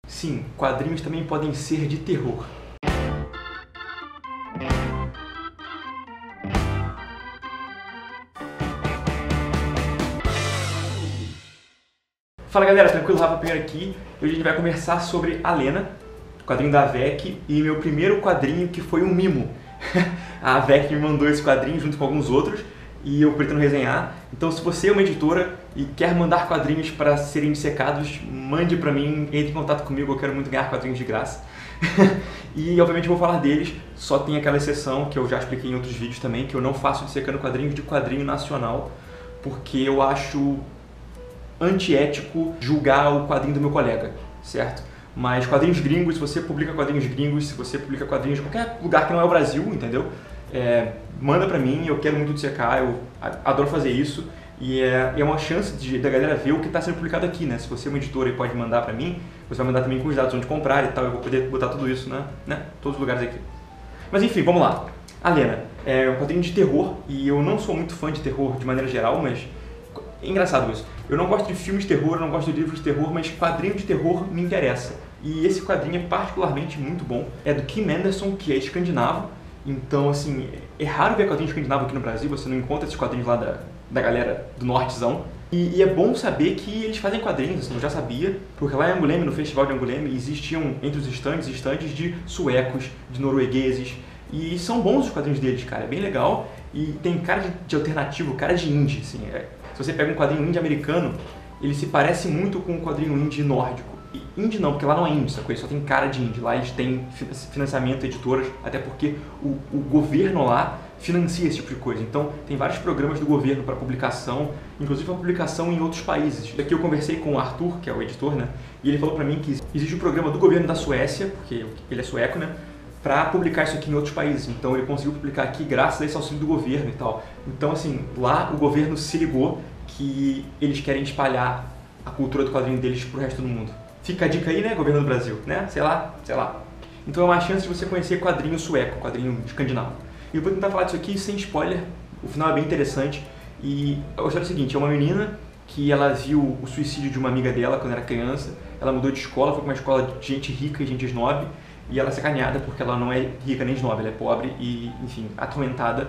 Sim, quadrinhos também podem ser de terror. Fala galera, tranquilo? Rafa Pinheiro aqui. Hoje a gente vai conversar sobre Alena, quadrinho da AVEC, e meu primeiro quadrinho que foi um mimo. A AVEC me mandou esse quadrinho junto com alguns outros e eu pretendo resenhar. Então se você é uma editora e quer mandar quadrinhos para serem dissecados, mande pra mim, entre em contato comigo, eu quero muito ganhar quadrinhos de graça. E obviamente eu vou falar deles, só tem aquela exceção que eu já expliquei em outros vídeos também, que eu não faço dissecando quadrinhos de quadrinho nacional, porque eu acho antiético julgar o quadrinho do meu colega, certo? Mas quadrinhos gringos, se você publica quadrinhos gringos, se você publica quadrinhos de qualquer lugar que não é o Brasil, entendeu? Manda pra mim, eu quero muito dissecar, eu adoro fazer isso. E é uma chance da galera ver o que está sendo publicado aqui, né? Se você é uma editora e pode mandar pra mim, você vai mandar também com os dados onde comprar e tal, eu vou poder botar tudo isso, né? Todos os lugares aqui. Mas enfim, vamos lá. Alena é um quadrinho de terror, e eu não sou muito fã de terror de maneira geral, mas é engraçado isso. Eu não gosto de filmes de terror, eu não gosto de livros de terror, mas quadrinho de terror me interessa. E esse quadrinho é particularmente muito bom. É do Kim Anderson, que é escandinavo. Então, assim, é raro ver quadrinho escandinavo aqui no Brasil, você não encontra esses quadrinhos lá da galera do nortezão. E é bom saber que eles fazem quadrinhos, assim, eu já sabia, porque lá em Angoulême, no festival de Angoulême, existiam entre os estandes de suecos, de noruegueses, e são bons os quadrinhos deles, cara, é bem legal, e tem cara de alternativo, cara de indie, assim, se você pega um quadrinho indie americano, ele se parece muito com um quadrinho indie nórdico. E indie não, porque lá não é indie, sacou? Ele só tem cara de indie. Lá eles têm financiamento, editoras, até porque o governo lá financia esse tipo de coisa. Então tem vários programas do governo para publicação, inclusive para publicação em outros países. Aqui eu conversei com o Arthur, que é o editor, né? E ele falou para mim que existe um programa do governo da Suécia, porque ele é sueco, né? Para publicar isso aqui em outros países. Então ele conseguiu publicar aqui graças a esse auxílio do governo e tal. Então assim, lá o governo se ligou que eles querem espalhar a cultura do quadrinho deles pro resto do mundo. Fica a dica aí, né, governo do Brasil, né? Sei lá. Então é uma chance de você conhecer quadrinho sueco, quadrinho escandinavo. E eu vou tentar falar disso aqui sem spoiler, o final é bem interessante. E a história é o seguinte, é uma menina que ela viu o suicídio de uma amiga dela quando era criança, ela mudou de escola, foi para uma escola de gente rica e gente snob, e ela é sacaneada porque ela não é rica nem snob, ela é pobre e, enfim, atormentada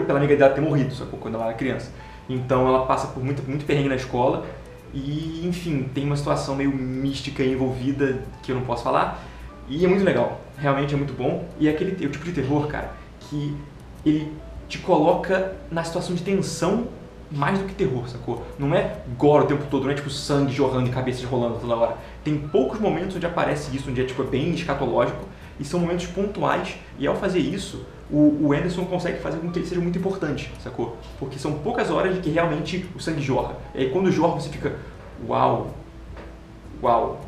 pela amiga dela ter morrido, sacou? Quando ela era criança. Então ela passa por muito perrengue na escola e, enfim, tem uma situação meio mística envolvida que eu não posso falar. E é muito legal, realmente é muito bom. E é o tipo de terror, cara, que ele te coloca na situação de tensão mais do que terror, sacou? Não é gore o tempo todo, não é tipo sangue jorrando e cabeças rolando toda hora. Tem poucos momentos onde aparece isso, onde é tipo bem escatológico, e são momentos pontuais, e ao fazer isso, o Anderson consegue fazer com que ele seja muito importante, sacou? Porque são poucas horas de que realmente o sangue jorra. E aí quando jorra você fica, uau,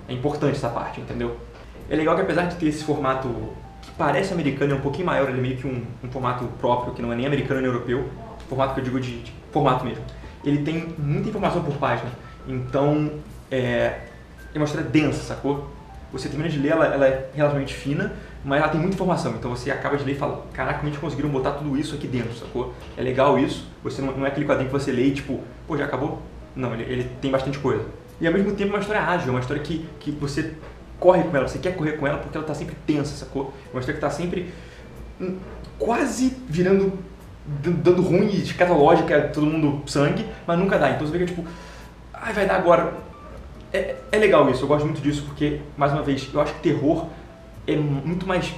é importante essa parte, entendeu? É legal que apesar de ter esse formato que parece americano, é um pouquinho maior, ele é meio que um formato próprio, que não é nem americano nem europeu, formato que eu digo de formato mesmo. Ele tem muita informação por página, então é uma história densa, sacou? Você termina de ler, ela é relativamente fina, mas ela tem muita informação, então você acaba de ler e fala, caraca, como eles conseguiram botar tudo isso aqui dentro, sacou? É legal isso, você não é aquele quadrinho que você lê e tipo, pô, já acabou? Não, ele tem bastante coisa. E ao mesmo tempo é uma história ágil, é uma história que você corre com ela, você quer correr com ela porque ela tá sempre tensa, sacou? É uma história que tá sempre quase virando, dando ruim e escatológica, todo mundo sangue, mas nunca dá, então você vê que tipo, ai, vai dar agora. É legal isso, eu gosto muito disso porque, mais uma vez, eu acho que terror é muito mais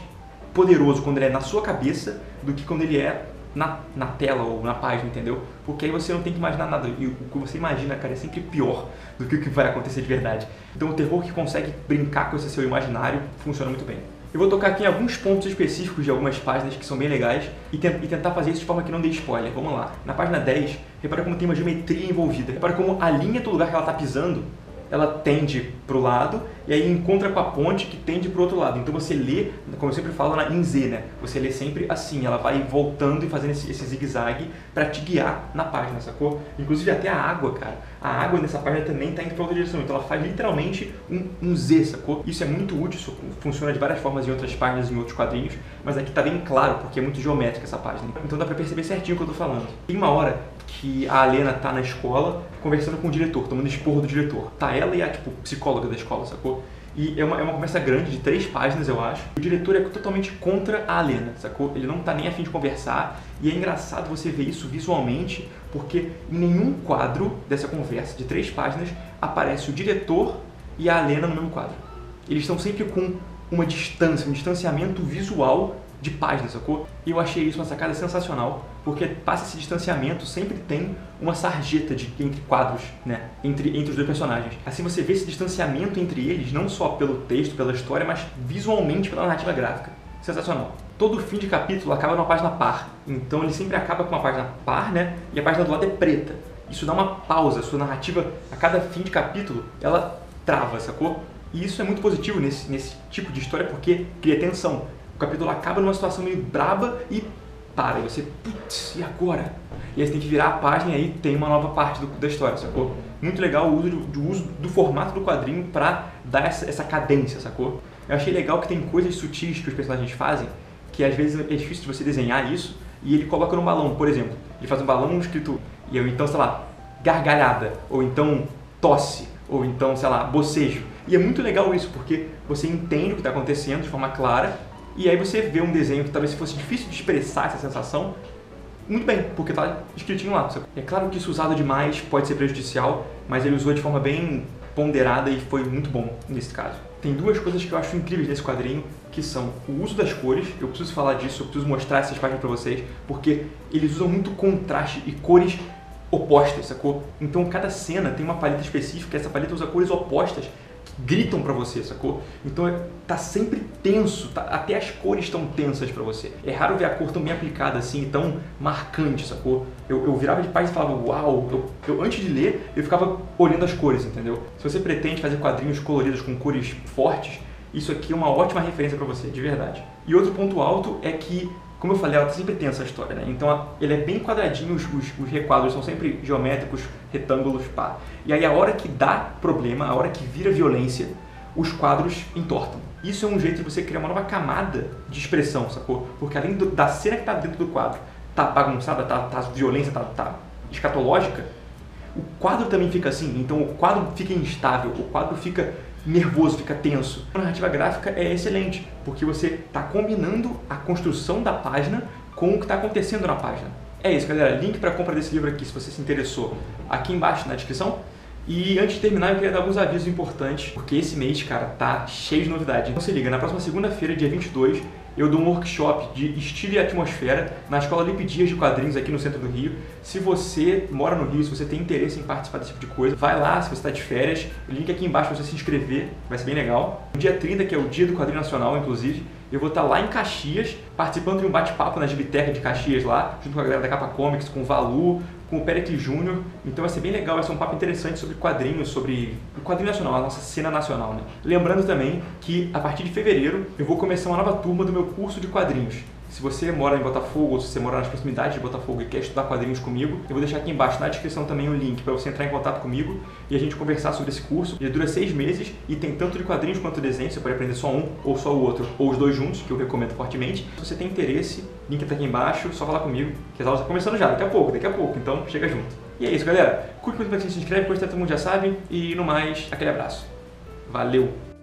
poderoso quando ele é na sua cabeça do que quando ele é na tela ou na página, entendeu? Porque aí você não tem que imaginar nada, e o que você imagina, cara, é sempre pior do que o que vai acontecer de verdade. Então o terror que consegue brincar com esse seu imaginário funciona muito bem. Eu vou tocar aqui em alguns pontos específicos de algumas páginas que são bem legais e tentar fazer isso de forma que não dê spoiler. Vamos lá. Na página 10, repara como tem uma geometria envolvida. Repara como a linha do lugar que ela está pisando, ela tende para o lado e aí encontra com a ponte que tende para o outro lado. Então você lê, como eu sempre falo em Z, né? Você lê sempre assim, ela vai voltando e fazendo esse zigue-zague para te guiar na página, sacou? Inclusive até a água, cara. A água nessa página também está indo para outra direção, então ela faz literalmente um Z, sacou? Isso é muito útil, isso funciona de várias formas em outras páginas, em outros quadrinhos, mas aqui está bem claro, porque é muito geométrica essa página. Então dá para perceber certinho o que eu estou falando. Tem uma hora que a Alena tá na escola conversando com o diretor, tomando esporro do diretor. Tá ela e a, tipo, psicóloga da escola, sacou? E é uma conversa grande, de 3 páginas, eu acho. O diretor é totalmente contra a Alena, sacou? Ele não tá nem a fim de conversar. E é engraçado você ver isso visualmente, porque em nenhum quadro dessa conversa de 3 páginas aparece o diretor e a Alena no mesmo quadro. Eles estão sempre com uma distância, um distanciamento visual de páginas, sacou? E eu achei isso uma sacada sensacional, porque passa esse distanciamento, sempre tem uma sarjeta entre quadros, né? Entre os 2 personagens. Assim você vê esse distanciamento entre eles, não só pelo texto, pela história, mas visualmente pela narrativa gráfica. Sensacional. Todo fim de capítulo acaba numa página par, então ele sempre acaba com uma página par, né? E a página do lado é preta. Isso dá uma pausa, a sua narrativa, a cada fim de capítulo, ela trava, sacou? E isso é muito positivo nesse tipo de história, porque cria tensão. O capítulo acaba numa situação meio braba e para. E você, putz, e agora? E aí você tem que virar a página e aí tem uma nova parte da história, sacou? Muito legal o uso do formato do quadrinho pra dar essa cadência, sacou? Eu achei legal que tem coisas sutis que os personagens fazem, que às vezes é difícil de você desenhar isso, e ele coloca num balão, por exemplo. Ele faz um balão escrito, e eu então, sei lá, gargalhada, ou então tosse, ou então, sei lá, bocejo. E é muito legal isso, porque você entende o que está acontecendo de forma clara, e aí você vê um desenho que talvez fosse difícil de expressar essa sensação, muito bem, porque está escritinho lá. É claro que isso usado demais pode ser prejudicial, mas ele usou de forma bem ponderada e foi muito bom nesse caso. Tem 2 coisas que eu acho incríveis nesse quadrinho, que são o uso das cores. Eu preciso falar disso, eu preciso mostrar essas páginas para vocês, porque eles usam muito contraste e cores opostas, sacou? Então cada cena tem uma paleta específica, essa paleta usa cores opostas que gritam pra você, sacou? Então tá sempre tenso, até as cores estão tensas pra você. É raro ver a cor tão bem aplicada assim, tão marcante, sacou? Eu virava de página e falava, uau, antes de ler, eu ficava olhando as cores, entendeu? Se você pretende fazer quadrinhos coloridos com cores fortes, isso aqui é uma ótima referência pra você, de verdade. E outro ponto alto é que, como eu falei, ela tá sempre tensa a história, né? Então ele é bem quadradinho, os requadros são sempre geométricos, retângulos, pá. E aí a hora que dá problema, a hora que vira violência, os quadros entortam. Isso é um jeito de você criar uma nova camada de expressão, sacou? Porque além da cena que tá dentro do quadro, tá bagunçada, tá violência, tá escatológica, o quadro também fica assim. Então o quadro fica instável, o quadro fica nervoso, fica tenso. A narrativa gráfica é excelente, porque você está combinando a construção da página com o que está acontecendo na página. É isso, galera. Link para a compra desse livro aqui, se você se interessou, aqui embaixo na descrição. E antes de terminar, eu queria dar alguns avisos importantes, porque esse mês, cara, tá cheio de novidade. Então se liga, na próxima segunda-feira, dia 22, eu dou um workshop de estilo e atmosfera na Escola Lipe Dias de Quadrinhos aqui no centro do Rio. Se você mora no Rio, se você tem interesse em participar desse tipo de coisa, vai lá, se você está de férias, o link aqui embaixo para você se inscrever, vai ser bem legal. No dia 30, que é o dia do quadrinho nacional, inclusive, eu vou estar lá em Caxias, participando de um bate-papo na Gibiteca de Caxias lá, junto com a galera da Capa Comics, com o Valu, com o Pericles Júnior. Então vai ser bem legal, vai ser um papo interessante sobre quadrinhos, sobre o quadrinho nacional, a nossa cena nacional, né? Lembrando também que a partir de fevereiro eu vou começar uma nova turma do meu curso de quadrinhos. Se você mora em Botafogo ou se você mora nas proximidades de Botafogo e quer estudar quadrinhos comigo, eu vou deixar aqui embaixo na descrição também o link para você entrar em contato comigo e a gente conversar sobre esse curso. Ele dura 6 meses e tem tanto de quadrinhos quanto de desenho, você pode aprender só um ou só o outro, ou os 2 juntos, que eu recomendo fortemente. Se você tem interesse, link está aqui embaixo, só falar comigo, que as aulas estão começando já, daqui a pouco, então chega junto. E é isso, galera. Curte muito, se inscreve, depois todo mundo já sabe, e no mais, aquele abraço. Valeu!